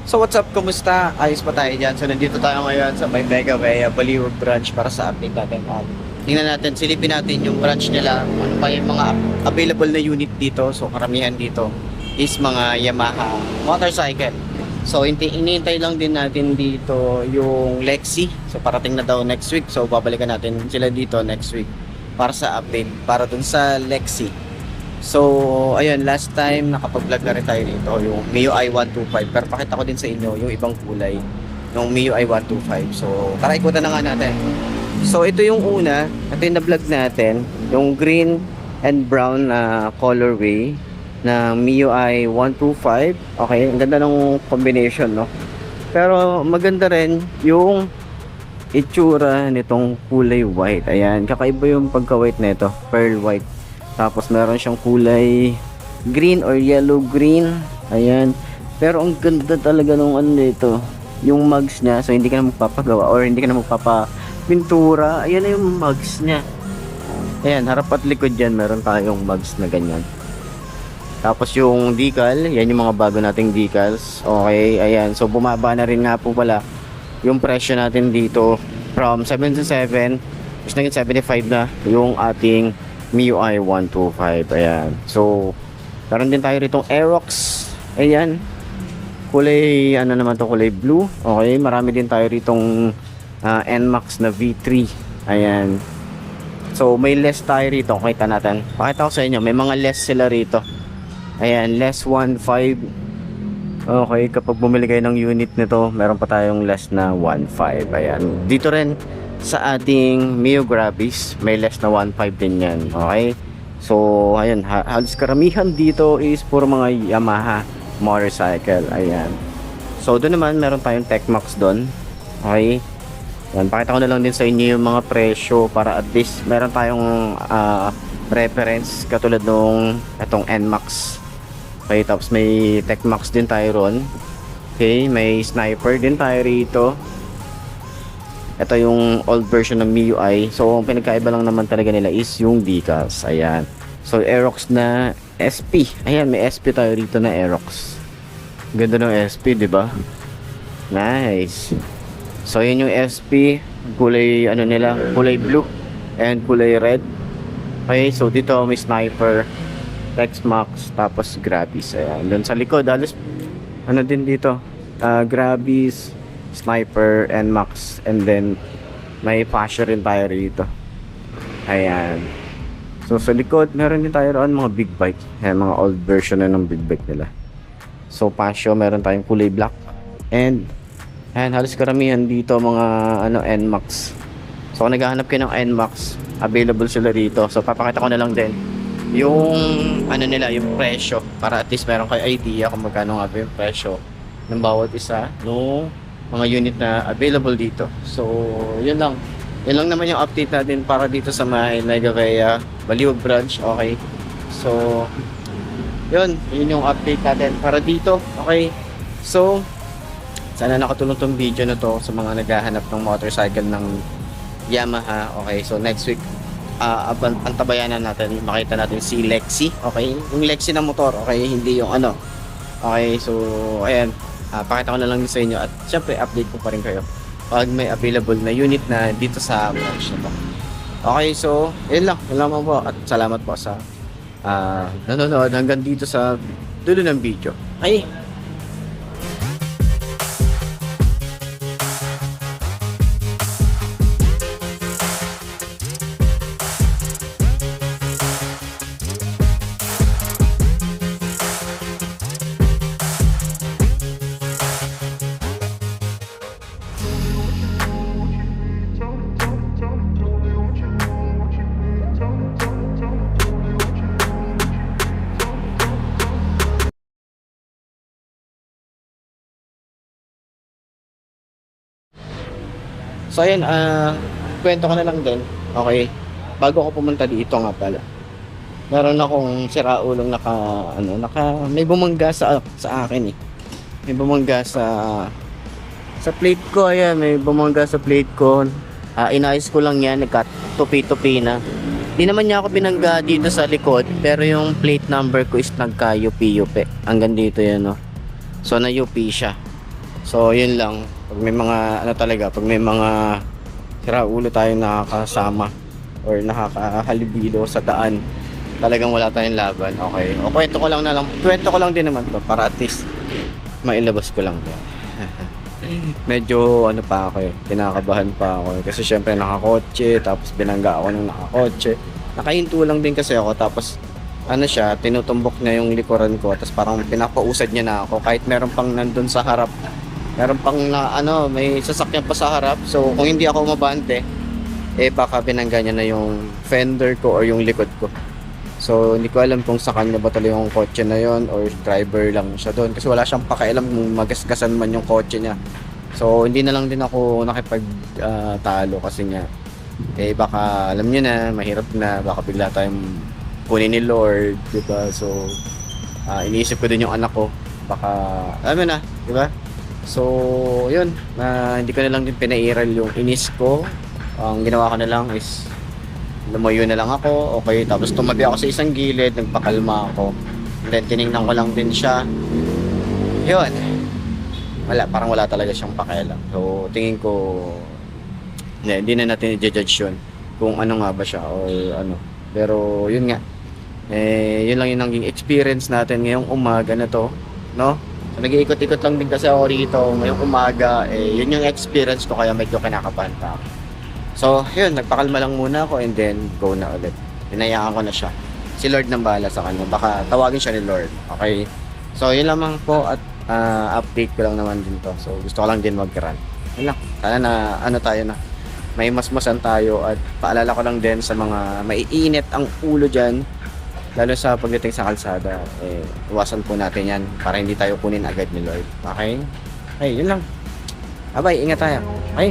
So what's up, kumusta? Ayos pa tayo dyan. So nandito tayo ngayon sa may Mega Vea Baliwag branch para sa update natin. Tingnan natin, silipin natin yung branch nila. Ano pa yung mga available na unit dito. So karamihan dito is mga Yamaha motorcycle. So iniintay lang din natin dito yung Lexi. So parating na daw next week. So babalikan natin sila dito next week para sa update, para dun sa Lexi. So, ayun, last time nakapag-vlog na rin tayo dito, yung MIUI 125. Pero pakita ko din sa inyo yung ibang kulay ng MIUI 125. So, tara ikutan na nga natin. So, ito yung una, ito yung na-vlog natin, yung green and brown na colorway ng MIUI 125. Okay, ang ganda ng combination, no? Pero maganda rin yung itsura nitong kulay white. Ayan, kakaiba yung pagka-white nito, pearl white. Tapos meron siyang kulay green or yellow green. Ayan. Pero ang ganda talaga nung ano nito, yung mugs niya. So hindi ka na magpapagawa or hindi ka na magpapapintura. Ayan na yung mugs niya. Ayan, harap at likod dyan meron tayong mugs na ganyan. Tapos yung decal, yan yung mga bago nating decals. Okay, ayan. So bumaba na rin nga po pala yung presyo natin dito from 77 is naging 75 na yung ating MIUI 125. Ayan. So, meron din tayo ritong Aerox. Ayan. Kulay, ano naman to, kulay blue. Okay. Marami din tayo ritong NMAX na V3. Ayan. So, may less tayo rito. Kita natin. Pakita ko sa inyo. May mga less sila rito. Ayan. Less 1.5. Okay. Kapag bumili kayo ng unit nito, meron pa tayong less na 1.5. Ayan. Dito rin sa ating Mio Grabis, may less na 1.5 din yan. Okay? So, ayun, halos karamihan dito is puro mga Yamaha motorcycle. Ayan. So, doon naman, meron tayong Techmax doon. Okay? Ayan, pakita ko na lang din sa inyo yung mga presyo para at least meron tayong reference katulad nung itong NMAX. Okay, tapos may Techmax din tayo ron. Okay, may Sniper din tayo rito. Ito yung old version ng MIUI. So, ang pinagkaiba lang naman talaga nila is yung decals. Ayan. So, Aerox na SP. Ayan, may SP tayo rito na Aerox. Ganda ng SP, di ba? Nice. So, yun yung SP. Kulay, ano nila, kulay blue and kulay red. Okay, so dito may Sniper, Techmax, tapos Grabis. Ayan. Doon sa likod, halos, ano din dito? Grabis, Sniper, NMAX, and then may Passion rin tayo rito. Ayan. So sa likod meron din tayo roon mga big bike. Ayan, mga old version na ng big bike nila. So Passion, meron tayong kulay black. And ayan, halos karamihan dito mga ano, NMAX. So kung naghahanap kayo ng NMAX, available sila rito. So papakita ko na lang din yung ano nila, yung presyo, para at least meron kayo idea kung magkano nga ba yung presyo ng bawat isa no mga unit na available dito. So, yun lang. Yun lang naman yung update natin para dito sa Mega Vea Baliwag branch. Okay. So, yun yung update natin para dito. Okay. So, sana nakatulong tong video na to sa mga naghahanap ng motorcycle ng Yamaha. Okay. So, next week, antabayanan natin, makita natin si Lexi. Okay. Yung Lexi na motor. Okay. Hindi yung ano. Okay. So, ayan. Pakita ko na lang sa inyo at syempre update ko pa rin kayo pag may available na unit na dito sa branch na to. Okay, so yun lang po at salamat po sa nanonood hanggang dito sa dulo ng video. Okay. So ayun, kwento ko na lang din. Okay. Bago ako pumunta dito nga pala, meron akong siraulong may bumangga sa akin eh. May bumangga sa plate ko. Ayan, may bumangga sa plate ko. Inayos ko lang yan, nagka-tupi-tupi na. Di naman niya ako binangga dito sa likod, pero yung plate number ko is nagka-yupi-yupi. Hanggang dito yan, no. So na-yupi siya. So, yun lang. Pag may mga, ano talaga, pag may mga siraulo tayo nakakasama or nakakahalibido sa daan, talagang wala tayong laban. Okay. O kwento ko lang na lang. Kwento ko lang din naman to para at least mailabas ko lang to. Medyo ano pa ako kinakabahan pa ako kasi syempre nakakotse, tapos binangga ako ng nakakotse. Nakahinto lang din kasi ako, tapos ano siya, tinutumbok niya yung likuran ko, tapos parang pinapausad niya na ako kahit meron pang nandun sa harap. Meron pang na ano, may sasakyan pa sa harap. So kung hindi ako mabante, baka binangga niya na yung fender ko or yung likod ko. So, hindi ko alam kung sa kanya ba talaga yung kotse na yon or driver lang siya doon. Kasi wala siyang pakialam kung magasgasan man yung kotse niya. So, hindi na lang din ako nakipag-talo kasi nga, baka alam niyo na, mahirap na, baka bigla tayong kunin ni Lord, diba? So, iniisip ko din yung anak ko. Baka, alam mo na, diba? So, yun, hindi ko na lang din pinairal yung inis ko. Ang ginawa ko na lang is lumayo na lang ako, okay, tapos tumabi ako sa isang gilid, nagpakalma ako, and then tinignan ko lang din siya, yun, parang wala talaga siyang pakialam. So tingin ko hindi na natin i-judge yun kung ano nga ba siya or ano, pero yun nga, yun lang yung naging experience natin ngayong umaga na to, no? So, nag-iikot-ikot lang din kasi ako rito ngayong umaga, yun yung experience ko, kaya medyo kinakabahan pa ako. So, yun, nagpakalma lang muna ako and then go na ulit. Hinayaan ko na siya. Si Lord nang bahala sa kanya. Baka tawagin siya ni Lord. Okay? So, yun lamang po at update ko lang naman din to. So, gusto ko lang din mag-run. Yun lang. Sana na ano tayo na. May masmasan tayo at paalala ko lang din sa mga maiinit ang ulo dyan. Lalo sa pagdating sa kalsada. Iwasan po natin yan para hindi tayo kunin agad ni Lord. Okay? Okay, yun lang. Bye-bye. Ingat tayo. Okay?